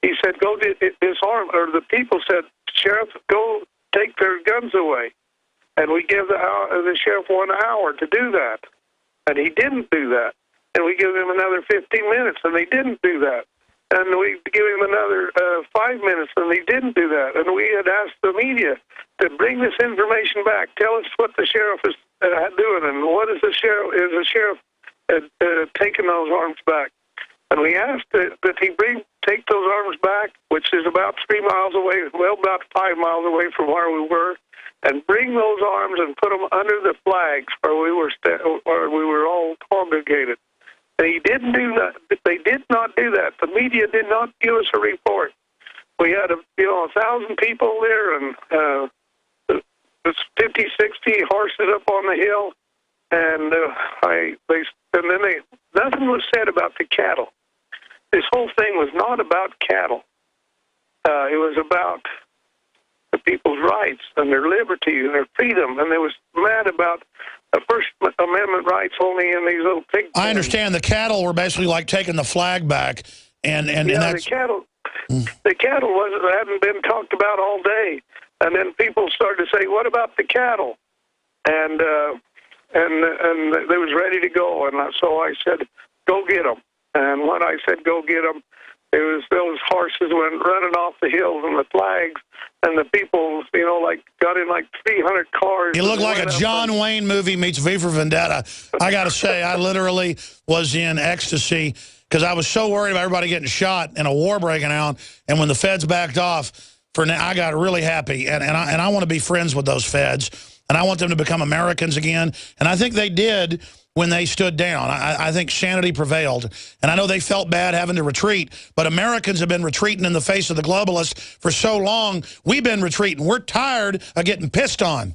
He said, go disarm, or the people said, Sheriff, go take their guns away. And we give the sheriff 1 hour to do that. And he didn't do that. And we give him another 15 minutes, and he didn't do that. And we give him another 5 minutes, and he didn't do that. And we had asked the media to bring this information back. Tell us what the sheriff is doing, and what is the sheriff taking those arms back. And we asked that he take those arms back, which is about 3 miles away, well, about 5 miles away from where we were, and bring those arms and put them under the flags where we were all congregated. And he didn't do that. They did not do that. The media did not give us a report. We had 1,000 people there, and 50, 60 horses up on the hill, and nothing was said about the cattle. This whole thing was not about cattle. It was about the people's rights and their liberty and their freedom, and they was mad about the First Amendment rights only in these little pig pens. I understand the cattle were basically like taking the flag back, and that's... The cattle hadn't been talked about all day, and then people started to say, "What about the cattle?" And they was ready to go, and so I said, "Go get them." And when I said, "Go get them," it was those horses went running off the hills and the flags, and the people, got in like 300 cars. It looked like a John Wayne movie meets V for Vendetta. I got to say, I literally was in ecstasy because I was so worried about everybody getting shot and a war breaking out. And when the feds backed off, I got really happy. And I want to be friends with those feds, and I want them to become Americans again. And I think they did when they stood down. I think sanity prevailed. And I know they felt bad having to retreat, but Americans have been retreating in the face of the globalists for so long. We've been retreating. We're tired of getting pissed on.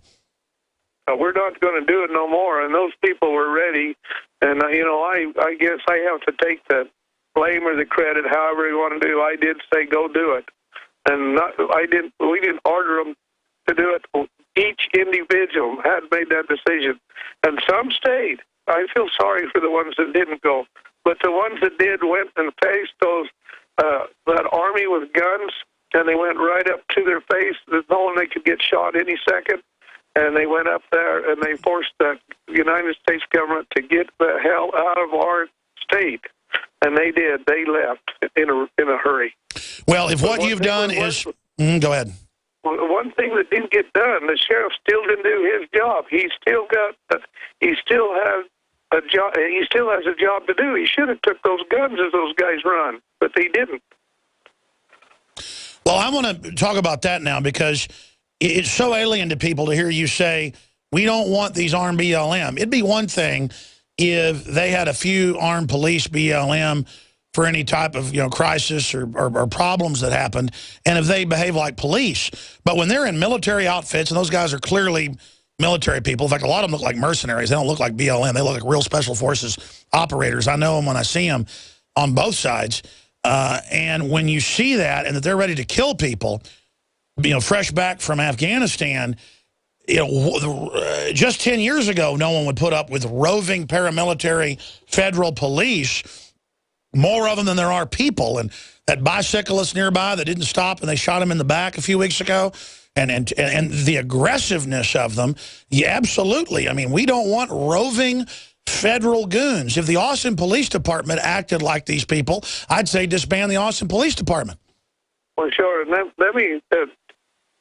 We're not going to do it no more. And those people were ready. And, I guess I have to take the blame or the credit, however you want to do. I did say, go do it. And we didn't order them to do it. Each individual had made that decision. And some stayed. I feel sorry for the ones that didn't go. But the ones that did went and faced that army with guns, and they went right up to their face, knowing they could get shot any second. And they went up there, and they forced the United States government to get the hell out of our state. And they did. They left in a hurry. Well, if what you've done is... go ahead. Well, one thing that didn't get done, the sheriff still didn't do his job. He still has a job to do. He should have took those guns as those guys run, but they didn't. Well, I want to talk about that now because it's so alien to people to hear you say, we don't want these armed BLM. It'd be one thing if they had a few armed police BLM for any type of crisis or problems that happened, and if they behave like police. But when they're in military outfits, and those guys are clearly military people, in fact, a lot of them look like mercenaries. They don't look like BLM. They look like real special forces operators. I know them when I see them on both sides. And when you see that and that they're ready to kill people, fresh back from Afghanistan, just 10 years ago, no one would put up with roving paramilitary federal police, more of them than there are people. And that bicyclist nearby that didn't stop and they shot him in the back a few weeks ago, and the aggressiveness of them, yeah, absolutely. I mean, we don't want roving federal goons. If the Austin Police Department acted like these people, I'd say disband the Austin Police Department. Well, sure. And let me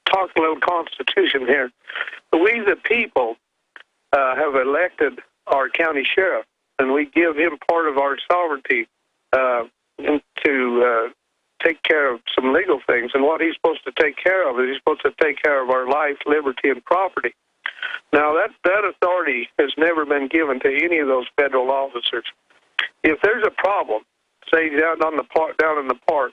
talk a little Constitution here. We, the people, have elected our county sheriff, and we give him part of our sovereignty to take care of some legal things. And what he's supposed to take care of is he's supposed to take care of our life, liberty, and property. Now, that authority has never been given to any of those federal officers. If there's a problem, say down in the park,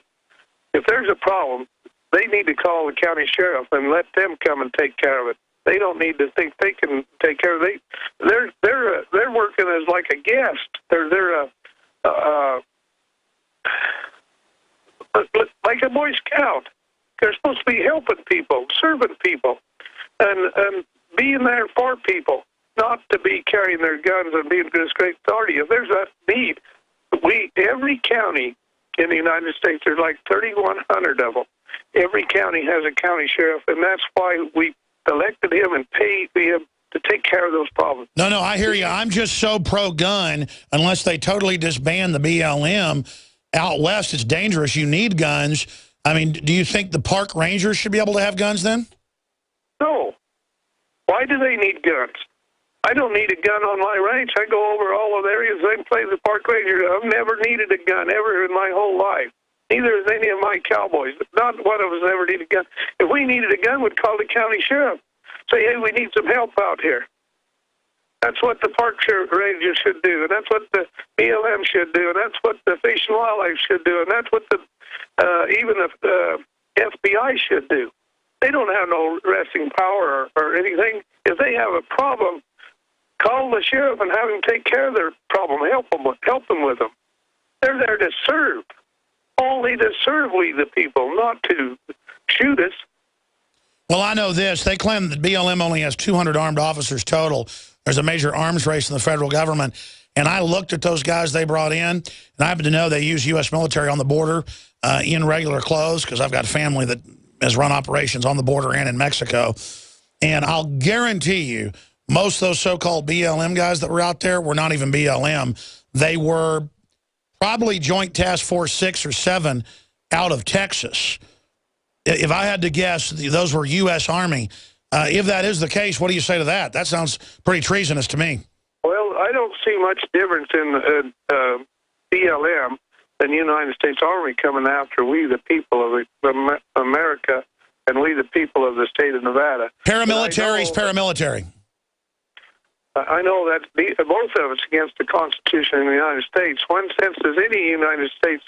if there's a problem, they need to call the county sheriff and let them come and take care of it. They don't need to think they can take care of it. They're working as like a guest. They're like a Boy Scout. They're supposed to be helping people, serving people, and being there for people, not to be carrying their guns and being this great authority. If there's that need, every county in the United States. There's like 3,100 of them. Every county has a county sheriff, and that's why we elected him and paid him to take care of those problems. No, I hear you. I'm just so pro-gun. Unless they totally disband the BLM out west, it's dangerous. You need guns. I mean, do you think the park rangers should be able to have guns then? No. Why do they need guns? I don't need a gun on my ranch. I go over all of the areas and play the park ranger. I've never needed a gun ever in my whole life. Neither has any of my cowboys. Not one of us ever needed a gun. If we needed a gun, we'd call the county sheriff. Say, hey, we need some help out here. That's what the park rangers should do, and that's what the BLM should do, and that's what the Fish and Wildlife should do, and that's what the even the FBI should do. They don't have no arresting power or anything. If they have a problem, call the sheriff and have him take care of their problem. Help them with them. They're there to serve. Only to serve we the people, not to shoot us. Well, I know this. They claim that BLM only has 200 armed officers total. There's a major arms race in the federal government. And I looked at those guys they brought in, and I happen to know they use U.S. military on the border in regular clothes because I've got family that has run operations on the border and in Mexico. And I'll guarantee you, most of those so-called BLM guys that were out there were not even BLM. They were probably Joint Task Force 6 or 7 out of Texas. If I had to guess, those were U.S. Army. If that is the case, what do you say to that? That sounds pretty treasonous to me. Well, I don't see much difference in BLM than the United States Army coming after we, the people of America, and we, the people of the state of Nevada. Paramilitary is paramilitary. I know that both of us against the Constitution in the United States. One sense, does any United States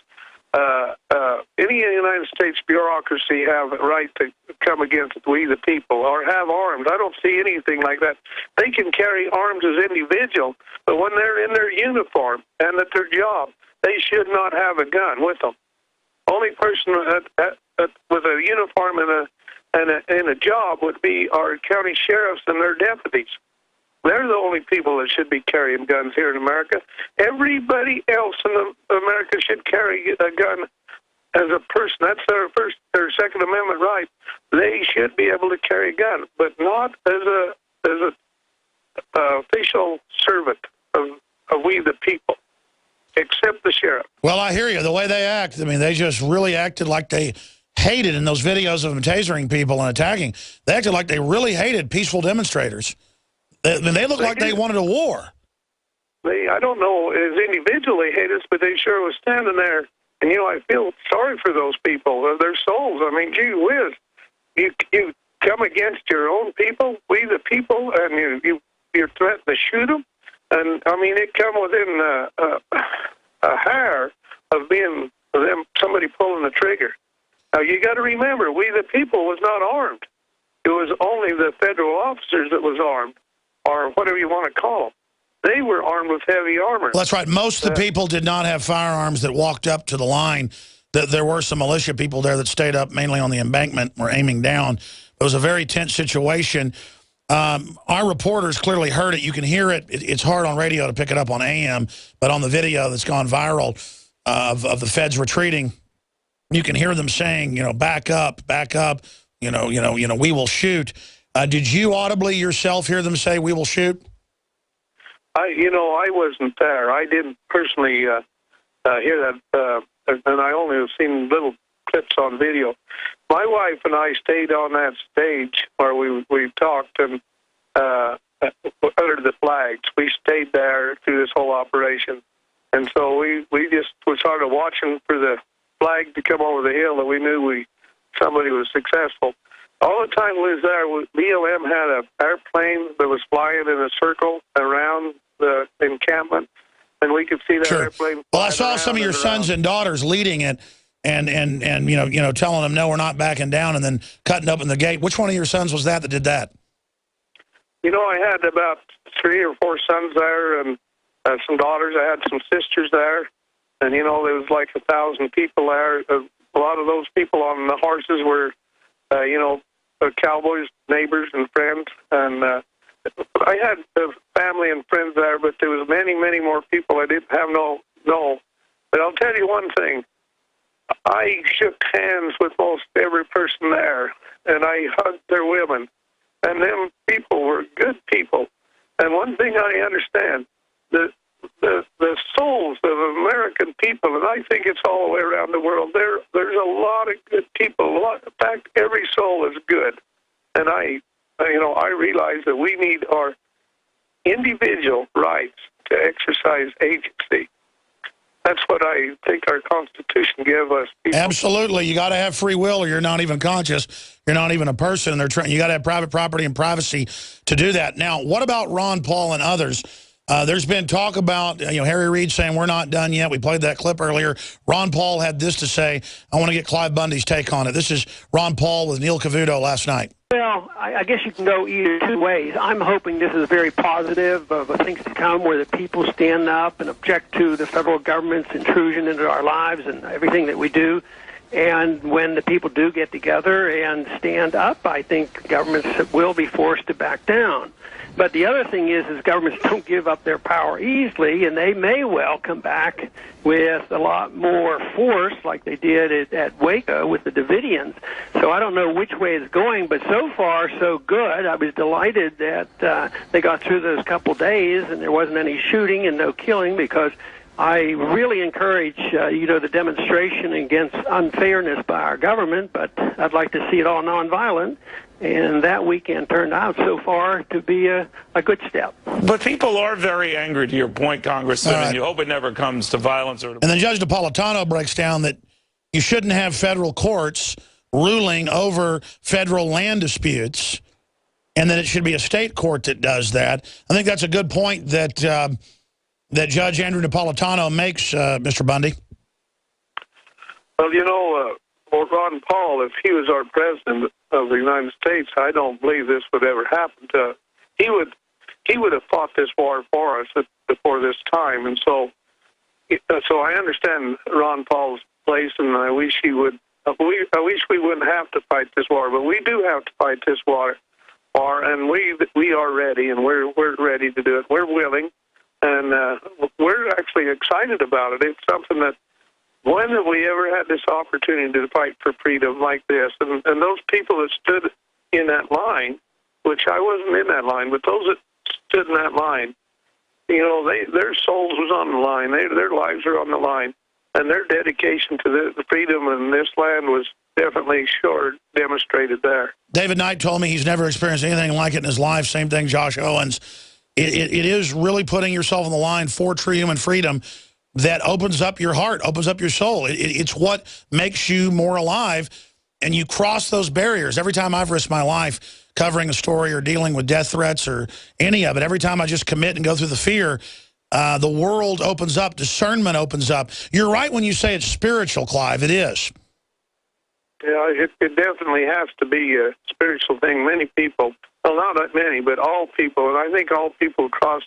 bureaucracy have a right to come against we the people or have arms? I don't see anything like that. They can carry arms as individuals, but when they're in their uniform and at their job, they should not have a gun with them. Only person with a uniform and a job would be our county sheriffs and their deputies. They're the only people that should be carrying guns here in America. Everybody else in America should carry a gun as a person. That's their Second Amendment right. They should be able to carry a gun, but not as a official servant of we the people, except the sheriff. Well, I hear you. The way they act, I mean, they just really acted like they hated in those videos of them tasering people and attacking. They acted like they really hated peaceful demonstrators. They look like they wanted a war. I don't know as individually hate us, but they sure was standing there. And, you know, I feel sorry for those people, their souls. I mean, gee whiz, you come against your own people, we the people, and you're threatening to shoot them. And, I mean, it come within a hair of being somebody pulling the trigger. Now, you got to remember, we the people was not armed. It was only the federal officers that was armed, or whatever you want to call them. They were armed with heavy armor. Well, that's right. Most of the people did not have firearms that walked up to the line. There were some militia people there that stayed up mainly on the embankment, were aiming down. It was a very tense situation. Our reporters clearly heard it. You can hear it. It's hard on radio to pick it up on AM, but on the video that's gone viral of the feds retreating, you can hear them saying, you know, back up, you know, we will shoot. Did you audibly yourself hear them say, we will shoot? I wasn't there. I didn't personally hear that, and I only have seen little clips on video. My wife and I stayed on that stage where we talked and under the flags. We stayed there through this whole operation, and so we just were sort of watching for the flag to come over the hill, and we knew somebody was successful. All the time we was there, BLM had an airplane that was flying in a circle around the encampment, and we could see that airplane. Well, I saw some of your sons and daughters leading it, and you know, telling them no, we're not backing down, and then cutting open the gate. Which one of your sons was that did that? You know, I had about 3 or 4 sons there, and some daughters. I had some sisters there, and you know, there was like 1,000 people there. A lot of those people on the horses were, you know, cowboys, neighbors, and friends, and I had family and friends there, but there was many, many more people I didn't have no. But I'll tell you one thing: I shook hands with most every person there, and I hugged their women. And them people were good people. And one thing I understand, the souls of American people, and I think it's all the way around the world, there's a lot of good people. In fact, every soul is good. And I realize that we need our individual rights to exercise agency. That's what I think our Constitution gives us. People. Absolutely. You got to have free will or you're not even conscious. You're not even a person. You got to have private property and privacy to do that. Now, what about Ron Paul and others? There's been talk about, Harry Reid saying we're not done yet. We played that clip earlier. Ron Paul had this to say. I want to get Clive Bundy's take on it. This is Ron Paul with Neil Cavuto last night. Well, I guess you can go either two ways. I'm hoping this is very positive of things to come where the people stand up and object to the federal government's intrusion into our lives and everything that we do. And when the people do get together and stand up, I think governments will be forced to back down. But the other thing is governments don't give up their power easily, and they may well come back with a lot more force like they did at Waco with the Davidians. So I don't know which way it's going, but so far, so good. I was delighted that they got through those couple days and there wasn't any shooting and no killing, because I really encourage, the demonstration against unfairness by our government, but I'd like to see it all nonviolent. And that weekend turned out so far to be a good step. But people are very angry, to your point, Congressman, and you hope it never comes to violence. And then Judge Napolitano breaks down that you shouldn't have federal courts ruling over federal land disputes, and that it should be a state court that does that. I think that's a good point that that Judge Andrew Napolitano makes, Mr. Bundy. Well, for Ron Paul, if he was our president of the United States, I don't believe this would ever happen to us. He would have fought this war for us before this time, and so I understand Ron Paul's place, and I wish he would. I wish we wouldn't have to fight this war, but we do have to fight this war, and we are ready, and we're ready to do it. We're willing, and we're actually excited about it. It's something that. When have we ever had this opportunity to fight for freedom like this? And those people that stood in that line, which I wasn't in that line, but those that stood in that line, their souls was on the line. Their lives are on the line. And their dedication to the freedom in this land was definitely demonstrated there. David Knight told me he's never experienced anything like it in his life. Same thing, Josh Owens. It is really putting yourself on the line for true human freedom that opens up your heart, opens up your soul. It's what makes you more alive, and you cross those barriers. Every time I've risked my life covering a story or dealing with death threats or any of it, every time I just commit and go through the fear, the world opens up, discernment opens up. You're right when you say it's spiritual, Clive. It is. Yeah, it definitely has to be a spiritual thing. Many people, well, not that many, but all people, and I think all people across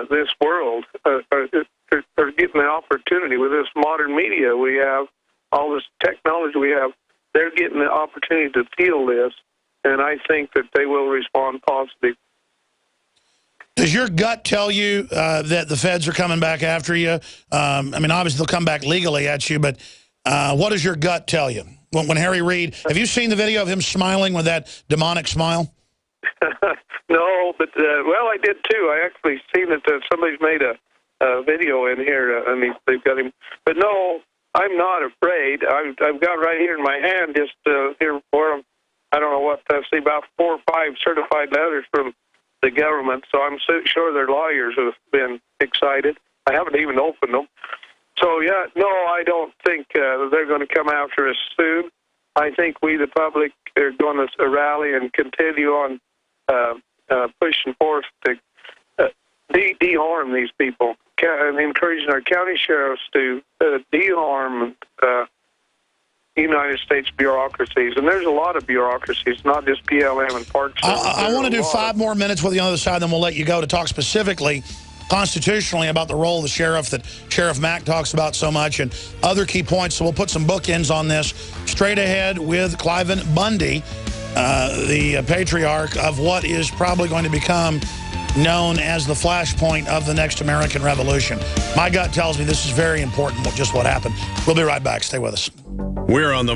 this world are getting the opportunity with this modern media we have, all this technology we have. They're getting the opportunity to feel this, and I think that they will respond positively. Does your gut tell you that the feds are coming back after you? Obviously they'll come back legally at you, but what does your gut tell you? When Harry Reid, have you seen the video of him smiling with that demonic smile? No, but, I did too. I actually seen that somebody's made a video in here, they've got him. But no, I'm not afraid. I've got right here in my hand just here for them. I don't know what, about 4 or 5 certified letters from the government, so I'm sure their lawyers have been excited. I haven't even opened them. So, yeah, no, I don't think they're going to come after us soon. I think we, the public, are going to rally and continue on pushing forth to de-harm these people, and encouraging our county sheriffs to de-harm United States bureaucracies. And there's a lot of bureaucracies, not just BLM and Park Service. I want to do 5 more minutes with you on the other side, then we'll let you go to talk specifically constitutionally about the role of the sheriff that Sheriff Mack talks about so much and other key points. So we'll put some bookends on this straight ahead with Cliven Bundy, the patriarch of what is probably going to become known as the flashpoint of the next American Revolution. My gut tells me this is very important, just what happened. We'll be right back. Stay with us. We're on the